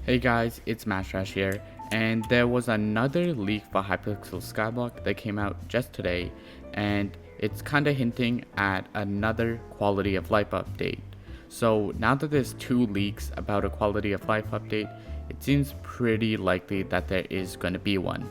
Hey guys, it's Mashrash here, and there was another leak for Hypixel Skyblock that came out just today, and it's kinda hinting at another quality of life update. So now that there's two leaks about a quality of life update, it seems pretty likely that there is going to be one.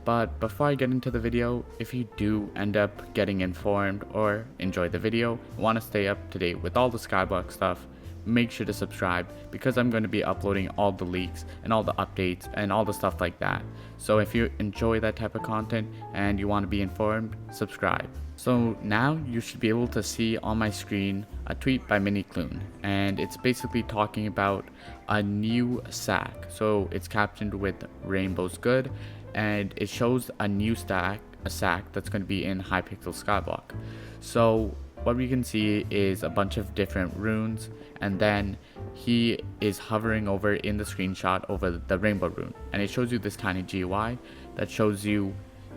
But before I get into the video, if you do end up getting informed or enjoy the video, want to stay up to date with all the Skyblock stuff, make sure to subscribe because I'm going to be uploading all the leaks and all the updates and all the stuff like that. So if you enjoy that type of content and you want to be informed, subscribe. So now you should be able to see on my screen a tweet by Minikloon, and it's basically talking about a new sack. So it's captioned with Rainbow's Good, and it shows a new sack that's going to be in Hypixel Skyblock. So what we can see is a bunch of different runes, and then he is hovering over in the screenshot over the rainbow rune, and it shows you this tiny GUI that shows you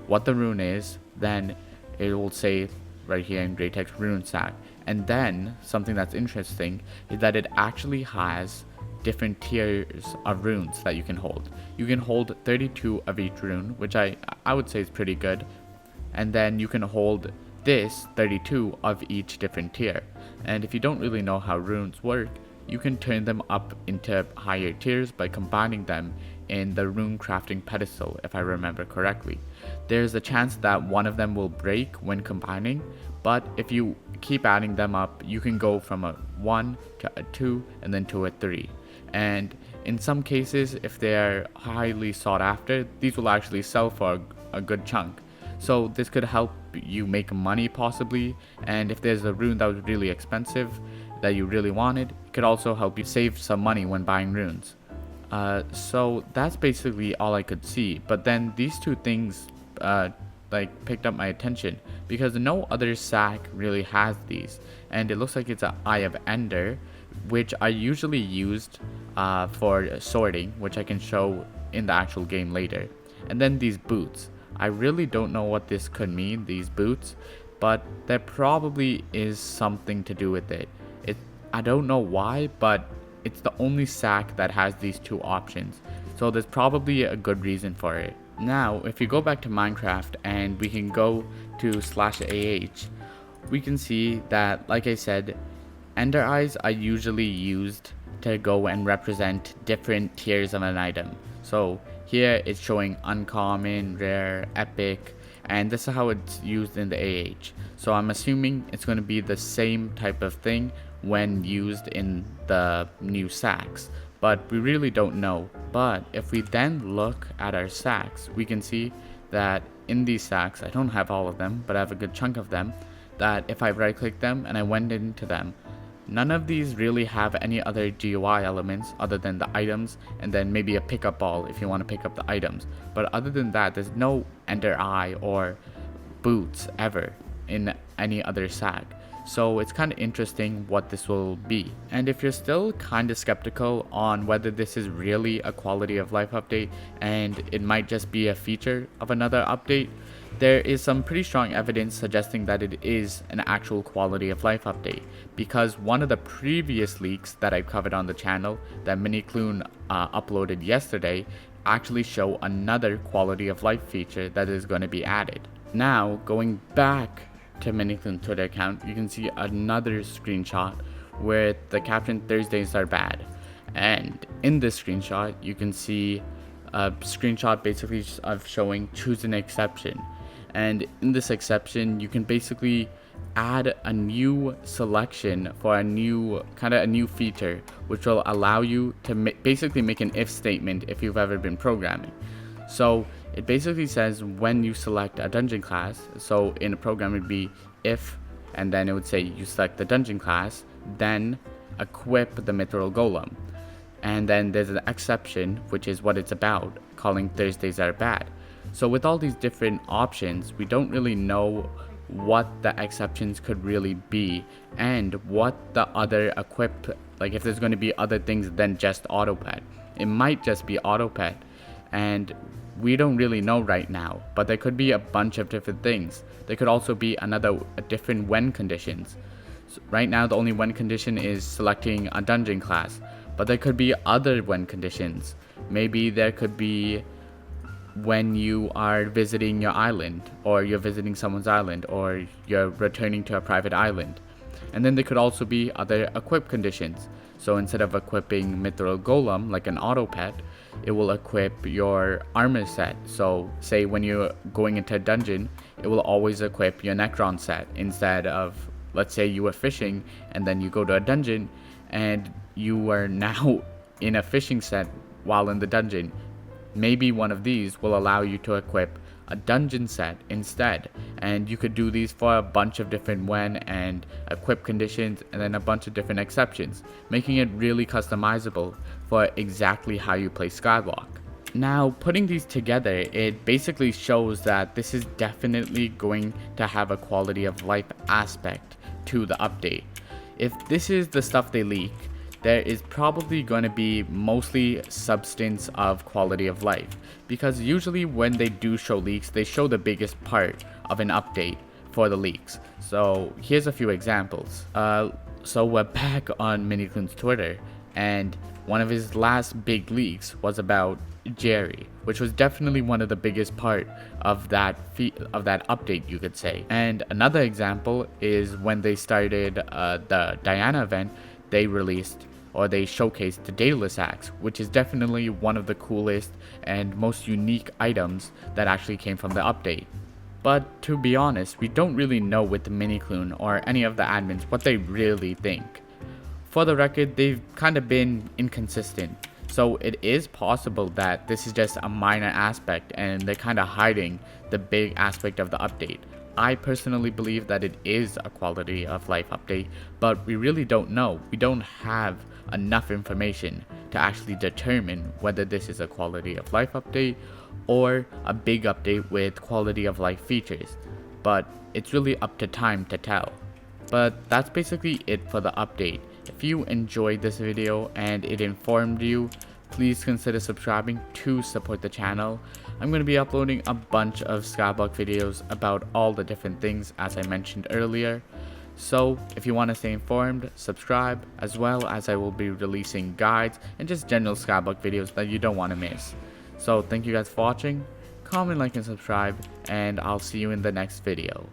what the rune is. Then it will say right here in gray text rune sack, and then something that's interesting is that it actually has different tiers of runes that you can hold. You can hold 32 of each rune, which I would say is pretty good, and then you can hold this 32 of each different tier. And if you don't really know how runes work, you can turn them up into higher tiers by combining them in the rune crafting pedestal, if I remember correctly. There's a chance that one of them will break when combining, but if you keep adding them up, you can go from a 1 to a 2 and then to a 3. And in some cases, if they are highly sought after, these will actually sell for a good chunk. So this could help you make money possibly, and if there's a rune that was really expensive that you really wanted, it could also help you save some money when buying runes. So that's basically all I could see, but then these two things picked up my attention because no other sack really has these, and it looks like it's an Eye of Ender, which are usually used for sorting, which I can show in the actual game later. And then these boots, I really don't know what this could mean, these boots, but there probably is something to do with it. I don't know why, but it's the only sack that has these two options, so there's probably a good reason for it. Now, if you go back to Minecraft and we can go to /AH, we can see that, like I said, Ender Eyes are usually used to go and represent different tiers of an item. So here it's showing uncommon, rare, epic, and this is how it's used in the AH. So I'm assuming it's going to be the same type of thing when used in the new sacks, but we really don't know. But if we then look at our sacks, we can see that in these sacks, I don't have all of them, but I have a good chunk of them, that if I right click them and I went into them, none of these really have any other GUI elements other than the items, and then maybe a pickup ball if you want to pick up the items. But other than that, there's no Ender Eye or boots ever in any other sack. So it's kind of interesting what this will be. And if you're still kind of skeptical on whether this is really a quality of life update and it might just be a feature of another update, there is some pretty strong evidence suggesting that it is an actual quality of life update, because one of the previous leaks that I covered on the channel that Minikloon uploaded yesterday actually show another quality of life feature that is going to be added. Now, going back to Minikloon Twitter account, you can see another screenshot where the caption "Thursdays are bad," and in this screenshot you can see a screenshot basically of showing choose an exception. And in this exception, you can basically add a new selection for a new feature, which will allow you to basically make an if statement if you've ever been programming. So it basically says when you select a dungeon class, so in a program it would be if, and then it would say you select the dungeon class, then equip the mithril golem. And then there's an exception, which is what it's about, calling Thursdays are bad. So with all these different options, we don't really know what the exceptions could really be and what the other equip, like if there's going to be other things than just auto pet. It might just be auto pet, and we don't really know right now, but there could be a bunch of different things. There could also be a different when conditions. So right now the only when condition is selecting a dungeon class, but there could be other when conditions. Maybe there could be when you are visiting your island, or you're visiting someone's island, or you're returning to a private island. And then there could also be other equip conditions. So instead of equipping Mithril Golem like an auto pet, it will equip your armor set. So say when you're going into a dungeon, it will always equip your Necron set instead of, let's say you were fishing and then you go to a dungeon and you are now in a fishing set while in the dungeon. Maybe one of these will allow you to equip a dungeon set instead, and you could do these for a bunch of different when and equip conditions, and then a bunch of different exceptions, making it really customizable for exactly how you play Skyblock. Now, putting these together, it basically shows that this is definitely going to have a quality of life aspect to the update. If this is the stuff they leak, there is probably going to be mostly substance of quality of life, because usually when they do show leaks, they show the biggest part of an update for the leaks. So here's a few examples. So we're back on Minikloon's Twitter, and one of his last big leaks was about Jerry, which was definitely one of the biggest part of that update, you could say. And another example is when they started the Diana event, they released, or they showcased, the Daedalus Axe, which is definitely one of the coolest and most unique items that actually came from the update. But to be honest, we don't really know with the Minikloon or any of the admins what they really think. For the record, they've kind of been inconsistent, so it is possible that this is just a minor aspect and they're kind of hiding the big aspect of the update. I personally believe that it is a quality of life update, but we really don't know. We don't have enough information to actually determine whether this is a quality of life update or a big update with quality of life features, but it's really up to time to tell. But that's basically it for the update. If you enjoyed this video and it informed you, please consider subscribing to support the channel. I'm going to be uploading a bunch of Skyblock videos about all the different things as I mentioned earlier. So if you want to stay informed, subscribe, as well as I will be releasing guides and just general Skyblock videos that you don't want to miss. So thank you guys for watching, comment, like, and subscribe, and I'll see you in the next video.